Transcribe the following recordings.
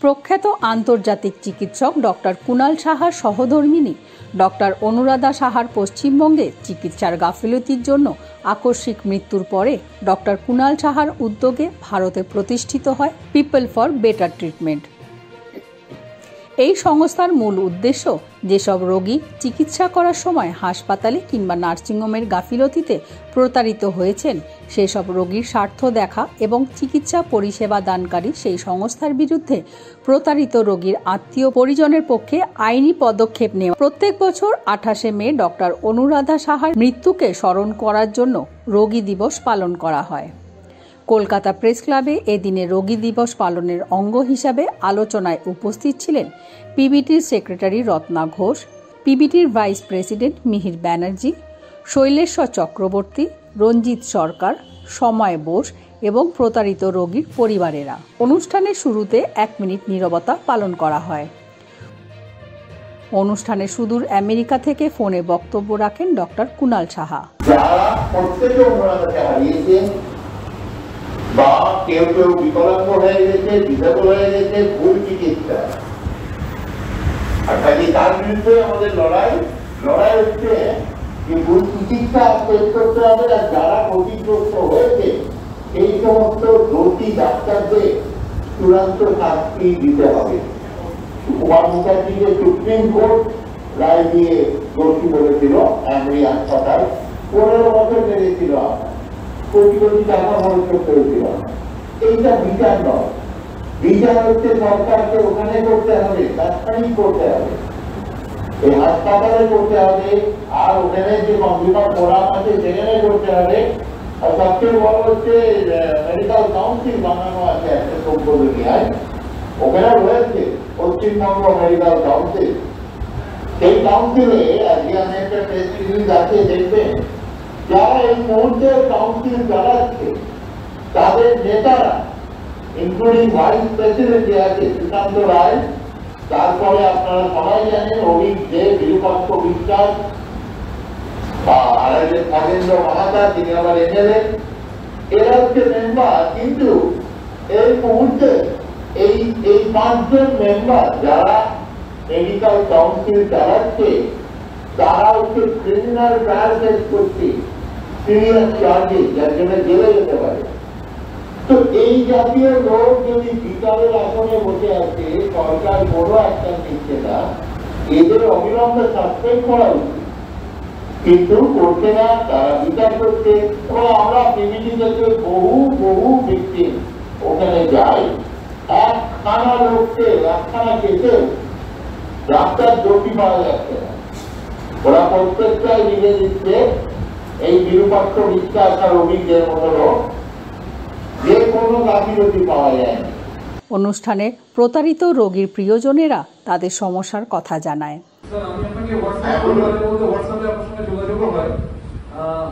প্রখ্যাত আন্তর্জাতিক চিকিৎসক ডক্টর কুণাল সাহার সহধর্মিণী ডক্টর অনুরাধা সাহার পশ্চিমবঙ্গে চিকিৎসার গাফিলতির জন্য আকস্মিক মৃত্যুর পরে ডক্টর কুণাল সাহার উদ্যোগে ভারতে প্রতিষ্ঠিত হয় পিপল ফর বেটার ট্রিটমেন্ট। এই সংস্থার মূল উদ্দেশ্য যেসব রোগী চিকিৎসা করার সময় হাসপাতালে কিংবা নার্সিংহোমের গাফিলতিতে প্রতারিত হয়েছেন সেসব রোগীর স্বার্থ দেখা এবং চিকিৎসা পরিষেবা দানকারী সেই সংস্থার বিরুদ্ধে প্রতারিত রোগীর আত্মীয় পরিজনের পক্ষে আইনি পদক্ষেপ নেওয়া। প্রত্যেক বছর 28শে মে ডক্টর অনুরাধা সাহার মৃত্যুকে স্মরণ করার জন্য রোগী দিবস পালন করা হয়। কলকাতা প্রেস ক্লাবে এদিনে রোগী দিবস পালনের অঙ্গ হিসাবে আলোচনায় উপস্থিত ছিলেন পিবিটির সেক্রেটারি রত্না ঘোষ, পিবিটির ভাইস প্রেসিডেন্ট মিহির ব্যানার্জি, শৈলেশ্বর চক্রবর্তী, রঞ্জিত সরকার, সময় বোস এবং প্রতারিত রোগীর পরিবারেরা। অনুষ্ঠানের শুরুতে 1 মিনিট নীরবতা পালন করা হয়। অনুষ্ঠানে সুদূর আমেরিকা থেকে ফোনে বক্তব্য রাখেন ডক্টর কুণাল সাহা। বা কেউ কেউ বিকলাঙ্গ হয়ে গেছে, ডিসেবল হয়ে গেছে, ভুল চিকিৎসা, আর তার বিরুদ্ধে আমাদের লড়াই হচ্ছে যে ভুল চিকিৎসা শেষ করতে হবে। আর যারা ক্ষতিগ্রস্ত হয়েছে সেই সমস্ত দোষী ডাক্তারদের চূড়ান্ত শাস্তি দিতে হবে। কুমার মুখার্জিকে সুপ্রিম কোর্ট রায় দিয়ে দোষী বলেছিল, এমরি হাসপাতাল 15 বছর বেড়েছিল, কোটি কোটি টাকা খরচ করতে হয়েছিল। এইটা বিচার নয়, বিচার হচ্ছে সরকারকে ওখানে করতে হবে, তাৎক্ষণিক করতে হবে, এই হাসপাতালে করতে হবে, আর ওখানে যে কনজিউমার ফোরাম আছে সেখানে করতে হবে। আর সবচেয়ে বড় হচ্ছে মেডিকেল কাউন্সিল বানানো আছে একটা সম্পর্কে, ওখানে রয়েছে পশ্চিমবঙ্গ মেডিকেল কাউন্সিল। সেই কাউন্সিলে আজকে আমি একটা প্রেস রিলিজ আছে, দেখবেন যারা এই মুহূর্তে কাউন্সিল চালাচ্ছে তাদের নেতারা, ইনক্লুডিং ভাইস প্রেসিডেন্ট যে আছে সুশান্ত রায়, তারপরে আপনারা সবাই জানেন অভিক দে, বিরূপাক্ষ বিশ্বাস, আর একজন খগেন্দ্র মাহাতা, তিনি আবার এমএলএ, এরা হচ্ছে মেম্বার। কিন্তু এই মুহূর্তে এই 5 জন মেম্বার যারা মেডিকেল কাউন্সিল চালাচ্ছে তারা হচ্ছে ক্রিমিনাল ট্রায়াল ফেস করছে, সিরিয়াস চার্জেস, যার জন্য জেলে যেতে পারে। তো এই জাতীয় লোক যদি বিচারের আসনে বসে আছে, সরকার বড় একটা নিচ্ছে না, এদের অবিলম্বে সাসপেন্ড করা উচিত, কিন্তু করছে না, তারা বিচার করছে। এবং আমরা পিবিটি থেকে বহু ভিকটিম ওখানে যাই, একখানা লোককে, একখানা কেসে ডাক্তার দোষী পাওয়া যাচ্ছে না, ওরা প্রত্যেকটাই লিখে দিচ্ছে এই বিরূপাক্ষ বিশ্বাস আর অভিজ্ঞের মতো লোক, যে কোনো গাফিলতি পাওয়া যায়। অনুষ্ঠানে প্রতারিত রোগীর প্রিয়জনেরা তাদের সমস্যার কথা জানায়।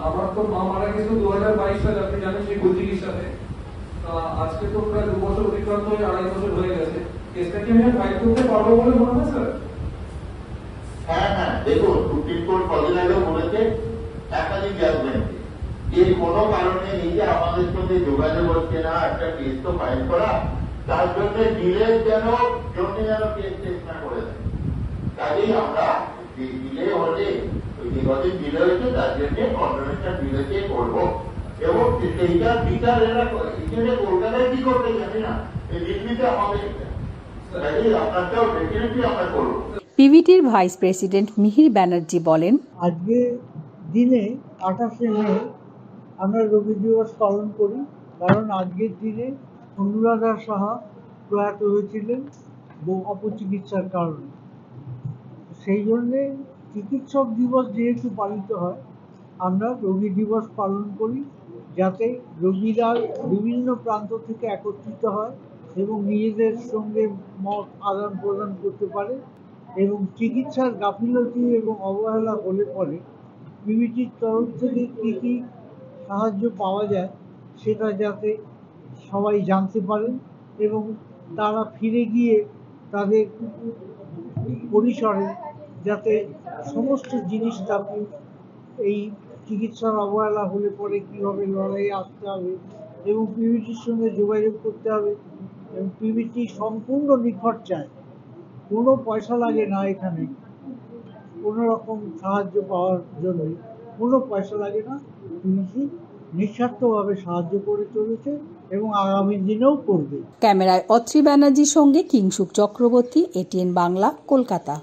আমার তো মা মারা গেছিল 2022 সালে, আপনি জানেন, সেই ভুল চিকিৎসাতে। আজকে তো প্রায় 2 বছর অতিক্রান্ত হয়ে 2.5 বছর হয়ে গেছে। কেসটা কি আমি ফাইল করতে পারবো বলে মনে হয় স্যার? হ্যাঁ, দেখুন সুপ্রিম কোর্ট কদিন আগে বলেছে একাধিক জাজমেন্ট যে কোনো কারণে নিজে আমাদের সঙ্গে যোগাযোগ হচ্ছে না, একটা কেস তো ফাইল করা, তার জন্য ডিলে যেন কেস টেস্ট না করে দেয়। কাজেই আমরা ডিলে হলে যে কদিন ডিলে হয়েছে তার জন্য কনফার্মেশন ডিলেকে করবো, এবং সেইটার বিচার এরা এখানে কলকাতায় কি করতে জানি না, এই দিল্লিতে আমাদের আপনারটাও ডেফিনেটলি আমরা করবো। পিবিটির ভাইস প্রেসিডেন্ট মিহির ব্যানার্জি বলেন, আজকে দিনে 28শে মে আমরা রোগী দিবস পালন করি, কারণ আজকের দিনে অনুরাধা সাহা প্রয়াত হয়েছিলেন অপচিকিৎসার কারণে। সেই জন্যে চিকিৎসক দিবস যেহেতু পালিত হয়, আমরা রোগী দিবস পালন করি, যাতে রোগীরা বিভিন্ন প্রান্ত থেকে একত্রিত হয় এবং নিজেদের সঙ্গে মত আদান প্রদান করতে পারে, এবং চিকিৎসার গাফিলতি এবং অবহেলা হলে পরে পিবিটির তরফ থেকে কী কী সাহায্য পাওয়া যায় সেটা যাতে সবাই জানতে পারেন, এবং তারা ফিরে গিয়ে তাদের পরিসরে যাতে সমস্ত জিনিস থাকে, এই চিকিৎসার অবহেলা হলে পরে কীভাবে লড়াইয়ে আসতে হবে এবং পিবিটির সঙ্গে যোগাযোগ করতে হবে এবং পিবিটি সম্পূর্ণ নিখরচায়, কোনো পয়সা লাগে না এখানে, কোনো রকম সাহায্য পাওয়ার জন্য কোনো পয়সা লাগে না। পিবিটি নিঃস্বার্থভাবে সাহায্য করে চলেছে এবং আগামী দিনেও করবে। ক্যামেরায় অত্রি ব্যানার্জির সঙ্গে কিংসুক চক্রবর্তী, ATN বাংলা, কলকাতা।